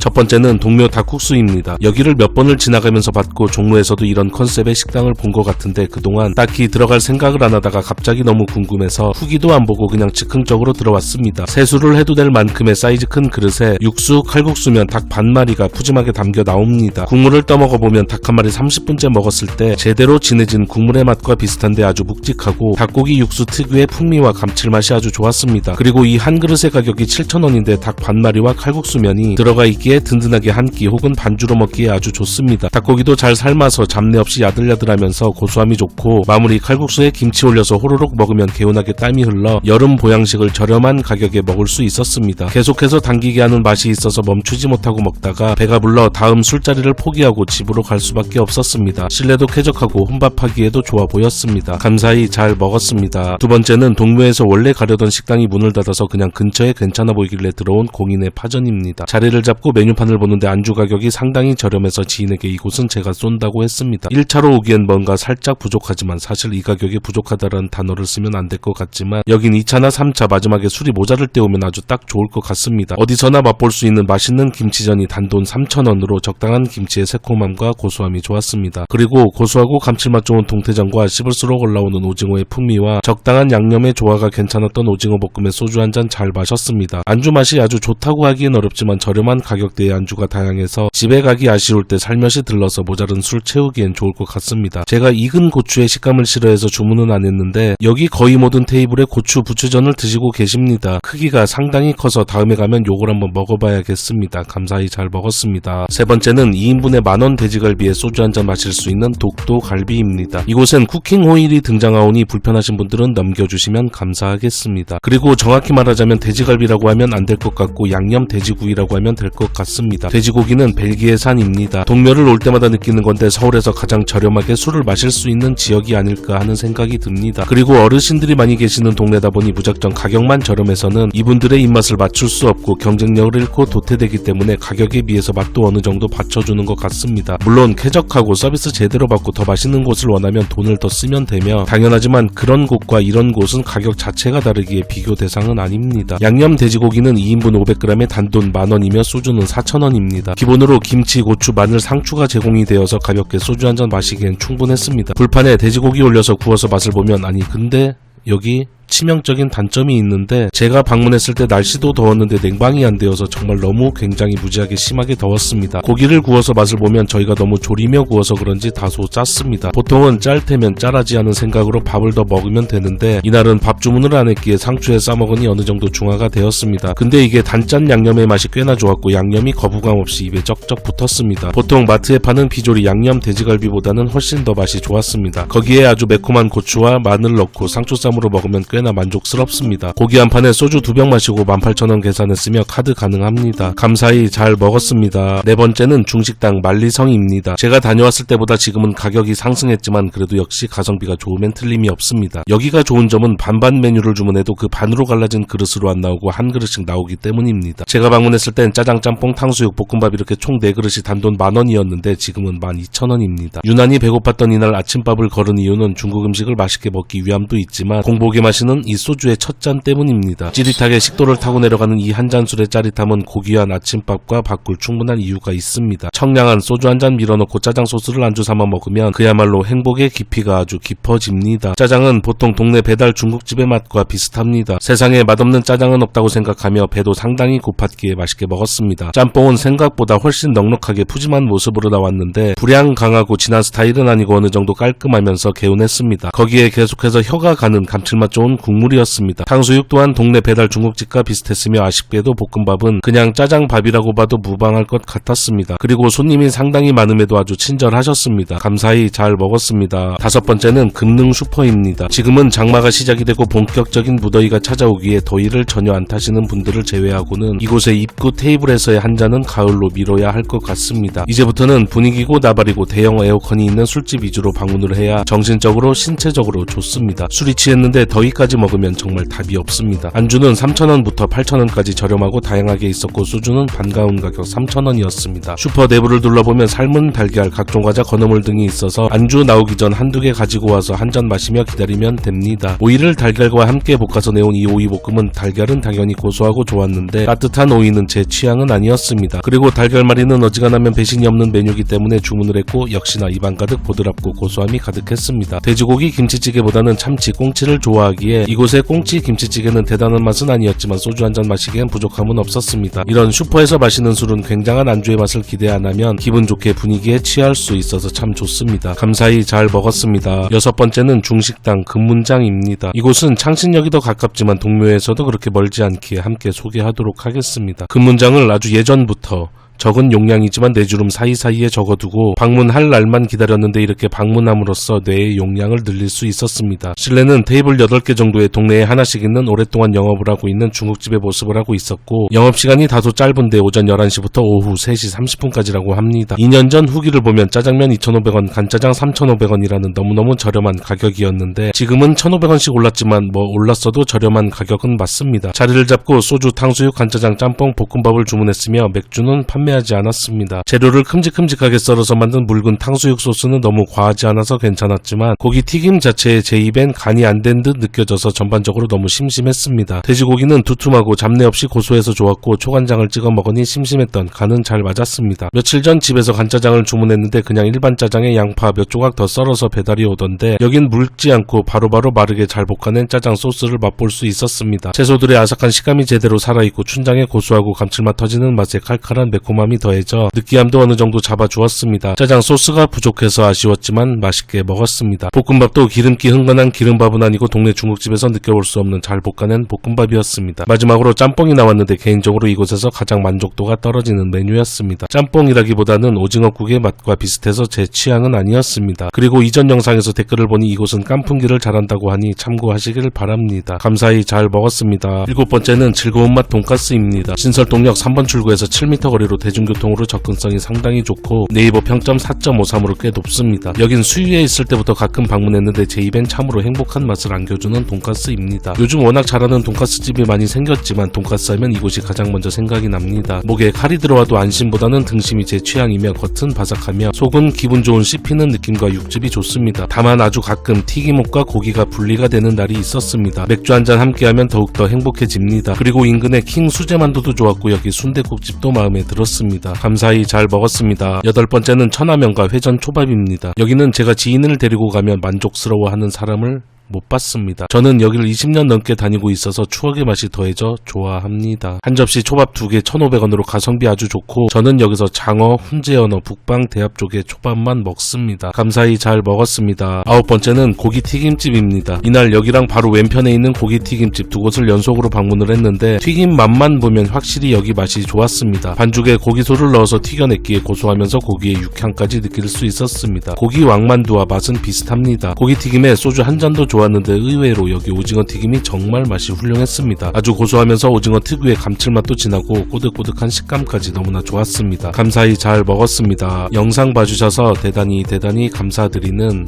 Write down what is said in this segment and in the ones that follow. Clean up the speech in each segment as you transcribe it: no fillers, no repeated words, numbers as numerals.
첫 번째는 동묘 닭국수입니다. 여기를 몇 번을 지나가면서 봤고 종로에서도 이런 컨셉의 식당을 본 것 같은데 그동안 딱히 들어갈 생각을 안 하다가 갑자기 너무 궁금해서 후기도 안 보고 그냥 즉흥적으로 들어왔습니다. 세수를 해도 될 만큼의 사이즈 큰 그릇에 육수, 칼국수면 닭 반마리가 푸짐하게 담겨 나옵니다. 국물을 떠먹어보면 닭 한 마리 30분째 먹었을 때 제대로 진해진 국물의 맛과 비슷한데 아주 묵직하고 닭고기 육수 특유의 풍미와 감칠맛이 아주 좋았습니다. 그리고 이 한 그릇의 가격이 7,000원인데 닭 반마리와 칼국수면이 들어가 있기에 든든하게 한 끼 혹은 반주로 먹기에 아주 좋습니다. 닭고기도 잘 삶아서 잡내 없이 야들야들하면서 고소함이 좋고 마무리 칼국수에 김치 올려서 호로록 먹으면 개운하게 땀이 흘러 여름 보양식을 저렴한 가격에 먹을 수 있었습니다. 계속해서 당기게 하는 맛이 있어서 멈추지 못하고 먹다가 배가 불러 다음 술자리를 포기하고 집으로 갈 수밖에 없었습니다. 실내도 쾌적하고 혼밥하기에도 좋아 보였습니다. 감사히 잘 먹었습니다. 두 번째는 동묘에서 원래 가려던 식당이 문을 닫아서 그냥 근처에 괜찮아 보이길래 들어온 공인의 파전입니다. 자리를 잡고 메뉴판을 보는데 안주 가격이 상당히 저렴해서 지인에게 이곳은 제가 쏜다고 했습니다. 1차로 오기엔 뭔가 살짝 부족하지만 사실 이 가격에 부족하다라는 단어를 쓰면 안 될 것 같지만 여긴 2차나 3차 마지막에 술이 모자랄 때 오면 아주 딱 좋을 것 같습니다. 어디서나 맛볼 수 있는 맛있는 김치전이 단돈 3,000원으로 적당한 김치의 새콤함과 고소함이 좋았습니다. 그리고 고소하고 감칠맛 좋은 동태전과 씹을수록 올라오는 오징어의 풍미와 적당한 양념의 조화가 괜찮았던 오징어 볶음에 소주 한 잔 잘 마셨습니다. 안주 맛이 아주 좋다고 하기엔 어렵지만 저렴한 가격대의 안주가 다양해서 집에 가기 아쉬울 때 살며시 들러서 모자른 술 채우기엔 좋을 것 같습니다. 제가 익은 고추의 식감을 싫어해서 주문은 안 했는데 여기 거의 모든 테이블에 고추 부추전을 드시고 계십니다. 크기가 상당히 커서 다음에 가면 요걸 한번 먹어봐야겠습니다. 감사히 잘 먹었습니다. 세 번째는 2인분에 만원 돼지갈비에 소주 한 잔 마실 수 있는 독도 갈비입니다. 이곳엔 쿠킹 호일이 등장하오니 불편하신 분들은 넘겨주시면 감사하겠습니다. 그리고 정확히 말하자면 돼지갈비라고 하면 안 될 것 같고 양념 돼지구이라고 하면 될 것 같습니다. 돼지고기는 벨기에산입니다. 동묘를 올 때마다 느끼는 건데 서울에서 가장 저렴하게 술을 마실 수 있는 지역이 아닐까 하는 생각이 듭니다. 그리고 어르신들이 많이 계시는 동네다 보니 무작정 가격만 저렴해서는 이분들의 입맛을 맞출 수 없고 경쟁력을 잃고 도태되기 때문에 가격에 비해서 맛도 어느 정도 받쳐주는 것 같습니다. 물론 쾌적하고 서비스 제대로 받고 더 맛있는 곳을 원하면 돈을 더 쓰면 되며 당연하지만 그런 곳과 이런 곳은 가격 자체가 다르기에 비교 대상은 아닙니다. 양념 돼지고기는 2인분 500g에 단돈 만원이며 소주는 4,000원입니다. 기본으로 김치, 고추, 마늘, 상추가 제공이 되어서 가볍게 소주 한 잔 마시기엔 충분했습니다. 불판에 돼지고기 올려서 구워서 맛을 보면 아니 근데 여기 치명적인 단점이 있는데 제가 방문했을 때 날씨도 더웠는데 냉방이 안 되어서 정말 너무 굉장히 무지하게 심하게 더웠습니다. 고기를 구워서 맛을 보면 저희가 너무 졸이며 구워서 그런지 다소 짰습니다. 보통은 짤 테면 짜라지 하는 생각으로 밥을 더 먹으면 되는데 이날은 밥 주문을 안 했기에 상추에 싸먹으니 어느 정도 중화가 되었습니다. 근데 이게 단짠 양념의 맛이 꽤나 좋았고 양념이 거부감 없이 입에 쩍쩍 붙었습니다. 보통 마트에 파는 비조리 양념 돼지갈비보다는 훨씬 더 맛이 좋았습니다. 거기에 아주 매콤한 고추와 마늘 넣고 상추쌈으로 먹으면 꽤나 만족스럽습니다. 고기 한 판에 소주 2병 마시고 18,000원 계산했으며 카드 가능합니다. 감사히 잘 먹었습니다. 네 번째는 중식당 만리성입니다. 제가 다녀왔을 때보다 지금은 가격이 상승했지만 그래도 역시 가성비가 좋으면 틀림이 없습니다. 여기가 좋은 점은 반반 메뉴를 주문해도 그 반으로 갈라진 그릇으로 안 나오고 한 그릇씩 나오기 때문입니다. 제가 방문했을 땐 짜장, 짬뽕, 탕수육, 볶음밥 이렇게 총 4그릇이 단돈 만원이었는데 지금은 12,000원입니다. 유난히 배고팠던 이날 아침밥을 거른 이유는 중국 음식을 맛있게 먹기 위함도 있지만 공복에 마시는 이 소주의 첫 잔 때문입니다. 찌릿하게 식도를 타고 내려가는 이 한 잔 술의 짜릿함은 고귀한 아침밥과 바꿀 충분한 이유가 있습니다. 청량한 소주 한 잔 밀어넣고 짜장 소스를 안주 삼아 먹으면 그야말로 행복의 깊이가 아주 깊어집니다. 짜장은 보통 동네 배달 중국집의 맛과 비슷합니다. 세상에 맛없는 짜장은 없다고 생각하며 배도 상당히 고팠기에 맛있게 먹었습니다. 짬뽕은 생각보다 훨씬 넉넉하게 푸짐한 모습으로 나왔는데 불향 강하고 진한 스타일은 아니고 어느 정도 깔끔하면서 개운했습니다. 거기에 계속해서 혀가 가는 감칠맛 좋은 국물이었습니다. 탕수육 또한 동네 배달 중국집과 비슷했으며 아쉽게도 볶음밥은 그냥 짜장밥이라고 봐도 무방할 것 같았습니다. 그리고 손님이 상당히 많음에도 아주 친절하셨습니다. 감사히 잘 먹었습니다. 다섯 번째는 금능 슈퍼입니다. 지금은 장마가 시작이 되고 본격적인 무더위가 찾아오기에 더위를 전혀 안 타시는 분들을 제외하고는 이곳의 입구 테이블에서의 한 잔은 가을로 미뤄야 할 것 같습니다. 이제부터는 분위기고 나발이고 대형 에어컨이 있는 술집 위주로 방문을 해야 정신적으로 신체적으로 좋습니다. 술이 취했는데 더위까지 이것까지 먹으면 정말 답이 없습니다. 안주는 3,000원부터 8,000원까지 저렴하고 다양하게 있었고 소주는 반가운 가격 3,000원이었습니다. 슈퍼 내부를 둘러보면 삶은 달걀, 각종 과자, 건어물 등이 있어서 안주 나오기 전 한두 개 가지고 와서 한 잔 마시며 기다리면 됩니다. 오이를 달걀과 함께 볶아서 내온 이 오이볶음은 달걀은 당연히 고소하고 좋았는데 따뜻한 오이는 제 취향은 아니었습니다. 그리고 달걀말이는 어지간하면 배신이 없는 메뉴이기 때문에 주문을 했고 역시나 입안 가득 보드랍고 고소함이 가득했습니다. 돼지고기 김치찌개보다는 참치, 꽁치를 좋아하기에 이곳의 꽁치 김치찌개는 대단한 맛은 아니었지만 소주 한 잔 마시기엔 부족함은 없었습니다. 이런 슈퍼에서 마시는 술은 굉장한 안주의 맛을 기대 안 하면 기분 좋게 분위기에 취할 수 있어서 참 좋습니다. 감사히 잘 먹었습니다. 여섯 번째는 중식당 금문장입니다. 이곳은 창신역이 더 가깝지만 동묘에서도 그렇게 멀지 않기에 함께 소개하도록 하겠습니다. 금문장을 아주 예전부터 적은 용량이지만 네 주름 사이사이에 적어두고 방문할 날만 기다렸는데 이렇게 방문함으로써 뇌의 용량을 늘릴 수 있었습니다. 실내는 테이블 8개 정도의 동네에 하나씩 있는 오랫동안 영업을 하고 있는 중국집의 모습을 하고 있었고 영업시간이 다소 짧은데 오전 11시부터 오후 3시 30분까지라고 합니다. 2년 전 후기를 보면 짜장면 2,500원, 간짜장 3,500원이라는 너무너무 저렴한 가격이었는데 지금은 1,500원씩 올랐지만 뭐 올랐어도 저렴한 가격은 맞습니다. 자리를 잡고 소주, 탕수육, 간짜장, 짬뽕, 볶음밥을 주문했으며 맥주는 판매하지 않았습니다. 재료를 큼직큼직하게 썰어서 만든 묽은 탕수육 소스는 너무 과하지 않아서 괜찮았지만 고기 튀김 자체에 제 입엔 간이 안 된 듯 느껴져서 전반적으로 너무 심심했습니다. 돼지고기는 두툼하고 잡내 없이 고소해서 좋았고 초간장을 찍어 먹으니 심심했던 간은 잘 맞았습니다. 며칠 전 집에서 간짜장을 주문했는데 그냥 일반 짜장에 양파 몇 조각 더 썰어서 배달이 오던데 여긴 묽지 않고 바로바로 마르게 잘 볶아낸 짜장 소스를 맛볼 수 있었습니다. 채소들의 아삭한 식감이 제대로 살아있고 춘장의 고소하고 감칠맛 터지는 맛에 칼칼한 매콤함이 더해져 느끼함도 어느 정도 잡아주었습니다. 짜장 소스가 부족해서 아쉬웠지만 맛있게 먹었습니다. 볶음밥도 기름기 흥건한 기름밥은 아니고 동네 중국집에서 느껴볼 수 없는 잘 볶아낸 볶음밥이었습니다. 마지막으로 짬뽕이 나왔는데 개인적으로 이곳에서 가장 만족도가 떨어지는 메뉴였습니다. 짬뽕이라기보다는 오징어국의 맛과 비슷해서 제 취향은 아니었습니다. 그리고 이전 영상에서 댓글을 보니 이곳은 깐풍기를 잘한다고 하니 참고하시길 바랍니다. 감사히 잘 먹었습니다. 7번째는 즐거운 맛 돈가스입니다. 신설동역 3번 출구에서 7m 거리로 대중교통으로 접근성이 상당히 좋고 네이버 평점 4.53으로 꽤 높습니다. 여긴 수유에 있을 때부터 가끔 방문했는데 제 입엔 참으로 행복한 맛을 안겨주는 돈가스입니다. 요즘 워낙 잘하는 돈가스 집이 많이 생겼지만 돈가스 하면 이곳이 가장 먼저 생각이 납니다. 목에 칼이 들어와도 안심보다는 등심이 제 취향이며 겉은 바삭하며 속은 기분 좋은 씹히는 느낌과 육즙이 좋습니다. 다만 아주 가끔 튀김옷과 고기가 분리가 되는 날이 있었습니다. 맥주 한잔 함께하면 더욱더 행복해집니다. 그리고 인근의 킹 수제만두도 좋았고 여기 순댓국집도 마음에 들었습니다. 감사히 잘 먹었습니다. 8번째는 천하명가 회전 초밥입니다. 여기는 제가 지인을 데리고 가면 만족스러워하는 사람을 못 봤습니다. 저는 여기를 20년 넘게 다니고 있어서 추억의 맛이 더해져 좋아합니다. 한 접시 초밥 2개 1,500원으로 가성비 아주 좋고 저는 여기서 장어, 훈제연어, 북방, 대합 쪽의 초밥만 먹습니다. 감사히 잘 먹었습니다. 9번째는 고기튀김집입니다. 이날 여기랑 바로 왼편에 있는 고기튀김집 두 곳을 연속으로 방문을 했는데 튀김 맛만 보면 확실히 여기 맛이 좋았습니다. 반죽에 고기소를 넣어서 튀겨냈기에 고소하면서 고기의 육향까지 느낄 수 있었습니다. 고기 왕만두와 맛은 비슷합니다. 고기튀김에 소주 한 잔도 좋았는데 의외로 여기 오징어 튀김이 정말 맛이 훌륭했습니다. 아주 고소하면서 오징어 특유의 감칠맛도 진하고 꼬득꼬득한 식감까지 너무나 좋았습니다. 감사히 잘 먹었습니다. 영상 봐주셔서 대단히 감사드리는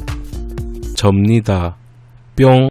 접니다. 뿅.